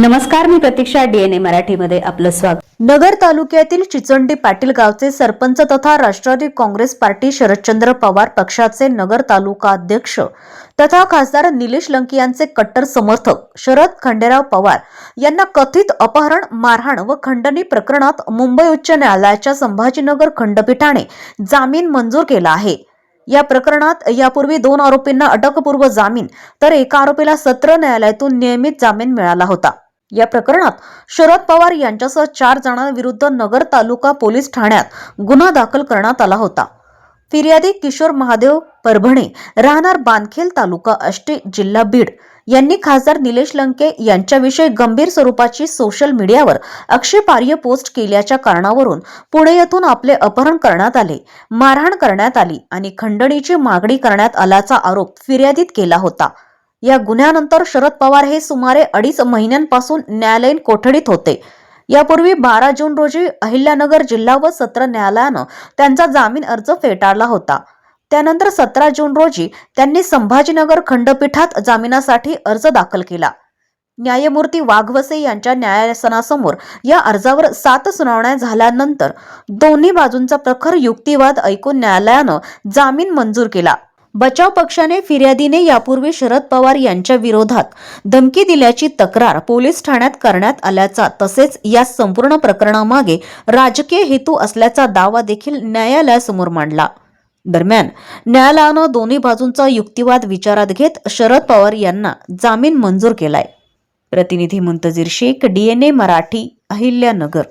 नमस्कार, मी प्रतीक्षा. डीएनए मराठीमध्ये आपलं स्वागत. नगर तालुक्यातील चिचंडी पाटील गावचे सरपंच तथा राष्ट्रवादी काँग्रेस पार्टी शरदचंद्र पवार पक्षाचे नगर तालुका अध्यक्ष तथा खासदार निलेश लंके यांचे कट्टर समर्थक शरद खंडेराव पवार यांना कथित अपहरण, मारहाण व खंडणी प्रकरणात मुंबई उच्च न्यायालयाच्या संभाजीनगर खंडपीठाने जामीन मंजूर केला आहे. या प्रकरणात यापूर्वी 2 आरोपींना अटकपूर्व जामीन तर एका आरोपीला सत्र न्यायालयातून नियमित जामीन मिळाला होता. या प्रकरणात शरद पवार यांच्यासह 4 जणांविरुद्ध नगर तालुका पोलीस ठाण्यात गुन्हा दाखल करण्यात आला होता. फिर्यादी किशोर महादेव परभणे, राहणार बांधखेल, तालुका आष्टी, जिल्हा बीड यांनी खासदार निलेश लंके यांच्याविषयी गंभीर स्वरूपाची सोशल मीडियावर आक्षेपार्ह पोस्ट केल्याच्या कारणावरून पुणे येथून आपले अपहरण करण्यात आले, मारहाण करण्यात आली आणि खंडणीची मागणी करण्यात आल्याचा आरोप फिर्यादीत केला होता. या गुन्ह्यानंतर शरद पवार हे सुमारे 2.5 महिन्यांपासून न्यायालयीन कोठडीत होते. यापूर्वी 12 जून रोजी अहिल्यानगर जिल्हा व सत्र न्यायालयानं त्यांचा जामीन अर्ज फेटाळला होता. त्यानंतर 17 जून रोजी त्यांनी संभाजीनगर खंडपीठात जामिनासाठी अर्ज दाखल केला. न्यायमूर्ती वाघवसे यांच्या न्यायासनासमोर या अर्जावर 7 सुनावण्या झाल्यानंतर दोन्ही बाजूंचा प्रखर युक्तिवाद ऐकून न्यायालयानं जामीन मंजूर केला. बचाव पक्षाने फिर्यादीने यापूर्वी शरद पवार यांच्या विरोधात धमकी दिल्याची तक्रार पोलीस ठाण्यात करण्यात आल्याचा तसेच या संपूर्ण प्रकरणामागे राजकीय हेतू असल्याचा दावा देखील न्यायालयासमोर मांडला. दरम्यान न्यायालयानं दोन्ही बाजूंचा युक्तिवाद विचारात घेत शरद पवार यांना जामीन मंजूर केलाय. प्रतिनिधी मुंतजीर शेख, डीएनए मराठी, अहिल्यानगर.